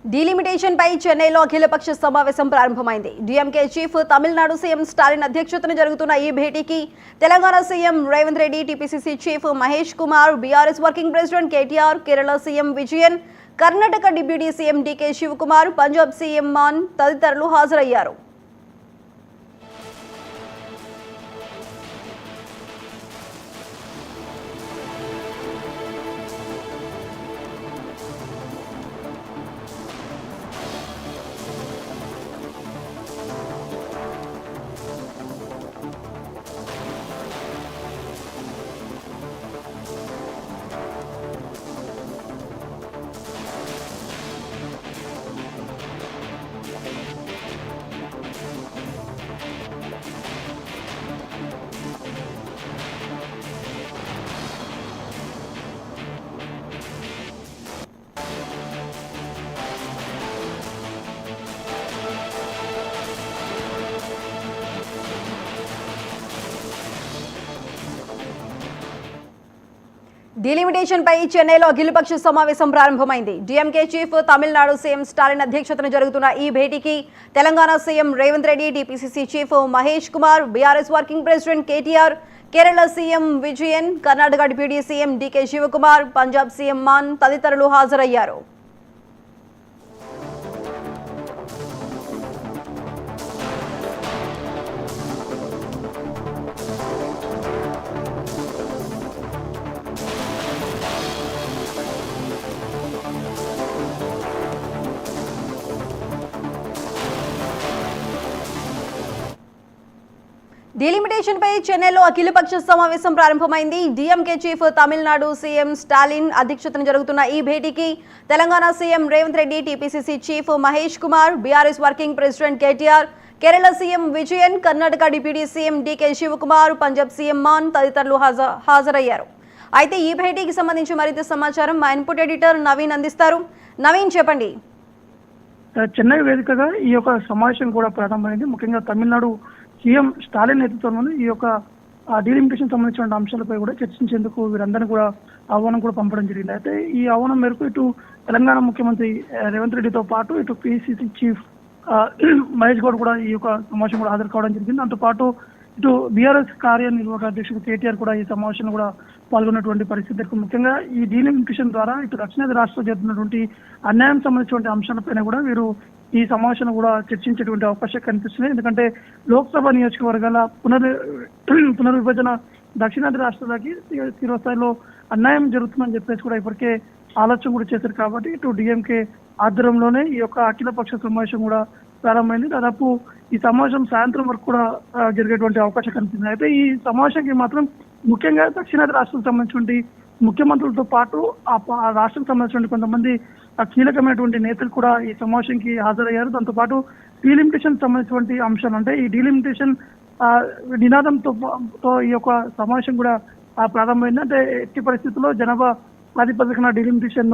Delimitation పై చెన్నైలో అఖిలపక్ష సమావేశం ప్రారంభమైంది. DMK chief Tamil Nadu CM Stalin అధ్యక్షతన జరుగుతున్న ఈ భేటీకి Telangana CM Revanth Reddy, TPCC chief Mahesh Kumar, BRS working president KTR, Kerala CM Vijayan, Karnataka deputy CM DK Shivakumar, Punjab CM Mann తదితరులు హాజరయ్యారు. డీలిమిటేషన్ పై చెన్నైలో అఖిలపక్ష సమావేశం ప్రారంభమైంది. DMK chief Tamil Nadu CM Stalin అధ్యక్షతన జరుగుతున్న ఈ భేటీకి Telangana CM Revanth Reddy, TPCC chief Mahesh Kumar, BRS working president KTR, Kerala CM Vijayan, Karnataka deputy CM DK Shivakumar, Punjab CM Mann తదితరులు హాజరయ్యారు. డీలిమిటేషన్ పై చెన్నైలో అఖిలపక్ష సమావేశం ప్రారంభమైంది. DMK chief Tamil Nadu CM Stalin అధ్యక్షతన జరుగుతున్న ఈ భేటీకి Telangana CM Revanth Reddy, TPCC chief Mahesh Kumar, BRS working president KTR, Kerala CM Vijayan, Karnataka deputy CM DK Shivakumar, Punjab CM Mann తదితరులు హాజరయ్యారు. అయితే ఈ భేటీకి సంబంధించి మరింత సమాచారం మా ఇన్పుట్ ఎడిటర్ నవీన్ అందిస్తారు. నవీన్, చెప్పండి. చెన్నై వేదికగా ఈ యొక్క సమావేశం కూడా ప్రారంభమైంది. ముఖ్యంగా తమిళనాడు సీఎం స్టాలిన్ నేతృత్వంలో ఈ యొక్క డీలిమిటేషన్ సంబంధించిన అంశాలపై కూడా చర్చించేందుకు వీరందరినీ కూడా ఆహ్వానం కూడా పంపడం జరిగింది. అయితే ఈ ఆహ్వానం మేరకు ఇటు తెలంగాణ ముఖ్యమంత్రి రేవంత్ రెడ్డితో పాటు ఇటు పిసిసి చీఫ్ మహేష్ గౌడ్ కూడా ఈ యొక్క సమావేశం కూడా హాజరు కావడం జరిగింది. దాంతో పాటు ఇటు బీఆర్ఎస్ కార్యనిర్వాహక అధ్యక్షుడు కేటీఆర్ కూడా ఈ సమావేశంలో కూడా పాల్గొన్నటువంటి పరిస్థితి. ముఖ్యంగా ఈ డీలిమిటేషన్ ద్వారా ఇటు దక్షిణాది రాష్ట్రాలు జరుగుతున్నటువంటి అన్యాయం సంబంధించిన అంశాలపైన కూడా వీరు ఈ సమావేశంలో కూడా చర్చించేటువంటి అవకాశం కనిపిస్తుంది. ఎందుకంటే లోక్సభ నియోజకవర్గాల పునర్విభజన దక్షిణాది రాష్ట్రాలకి తీవ్రస్థాయిలో అన్యాయం జరుగుతుందని చెప్పేసి కూడా ఇప్పటికే ఆలోచన కూడా చేశారు. కాబట్టి ఇటు డిఎంకే ఆధ్వర్యంలోనే ఈ యొక్క అఖిలపక్ష సమావేశం కూడా ప్రారంభమైంది. దాదాపు ఈ సమావేశం సాయంత్రం వరకు కూడా జరిగేటువంటి అవకాశం కనిపిస్తుంది. అయితే ఈ సమావేశానికి మాత్రం ముఖ్యంగా దక్షిణాది రాష్ట్రాలకు సంబంధించినటువంటి ముఖ్యమంత్రులతో పాటు ఆ రాష్ట్రానికి సంబంధించిన కొంతమంది కీలకమైనటువంటి నేతలు కూడా ఈ సమావేశానికి హాజరయ్యారు. దాంతో పాటు డీలిమిటేషన్ సంబంధించినటువంటి అంశాలు, అంటే ఈ డీలిమిటేషన్ నినాదంతో ఈ యొక్క సమావేశం కూడా ప్రారంభమైంది. అంటే ఎట్టి పరిస్థితుల్లో జనాభా ప్రాతిపదికన డీలిమిటేషన్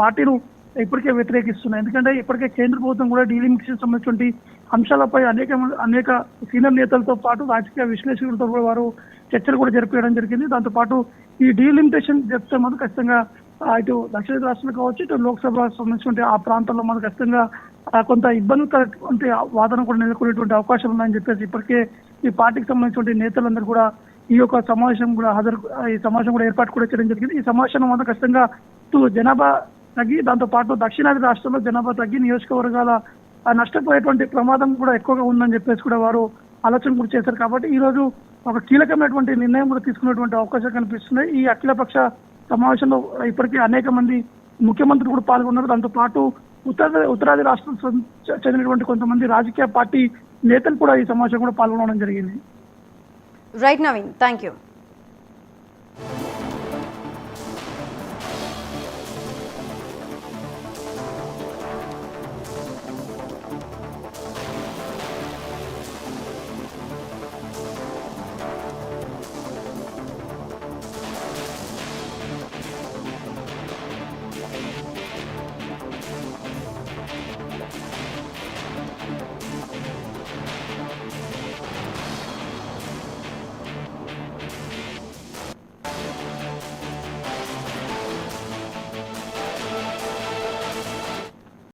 పార్టీలు ఇప్పటికే వ్యతిరేకిస్తున్నాయి. ఎందుకంటే ఇప్పటికే కేంద్ర ప్రభుత్వం కూడా డీలిమిటేషన్ సంబంధించిన అంశాలపై అనేక సీనియర్ నేతలతో పాటు రాజకీయ విశ్లేషకులతో కూడా వారు చర్చలు కూడా జరిపేయడం జరిగింది. దాంతో పాటు ఈ డీలిమిటేషన్ చెప్తే మనకు ఖచ్చితంగా ఇటు దక్షిణ రాష్ట్రాలు కావచ్చు, ఇటు లోక్సభ సంబంధించిన ఆ ప్రాంతాల్లో మనకు ఖచ్చితంగా కొంత ఇబ్బందికరటువంటి వాదన కూడా నెలకొనేటువంటి అవకాశాలు ఉన్నాయని చెప్పేసి ఇప్పటికే ఈ పార్టీకి సంబంధించిన నేతలందరూ కూడా ఈ యొక్క సమావేశం కూడా ఈ సమావేశం కూడా ఏర్పాటు కూడా చేయడం జరిగింది. ఈ సమావేశంలో మాత్రం ఖచ్చితంగా జనాభా తగ్గి, దాంతో పాటు దక్షిణాది రాష్ట్రాల్లో జనాభా తగ్గి నియోజకవర్గాల నష్టపోయేటువంటి ప్రమాదం కూడా ఎక్కువగా ఉందని చెప్పేసి కూడా వారు ఆలోచన కూడా చేశారు. కాబట్టి ఈ రోజు ఒక కీలకమైనటువంటి నిర్ణయం కూడా తీసుకునేటువంటి అవకాశం కనిపిస్తున్నాయి. ఈ అఖిలపక్ష సమావేశంలో ఇప్పటికే అనేక మంది ముఖ్యమంత్రులు కూడా పాల్గొన్నారు. దాంతో పాటు ఉత్తరాది రాష్ట్రాలకు చెందినటువంటి కొంతమంది రాజకీయ పార్టీ నేతలు కూడా ఈ సమావేశం కూడా పాల్గొనడం జరిగింది. Right Naveen, thank you.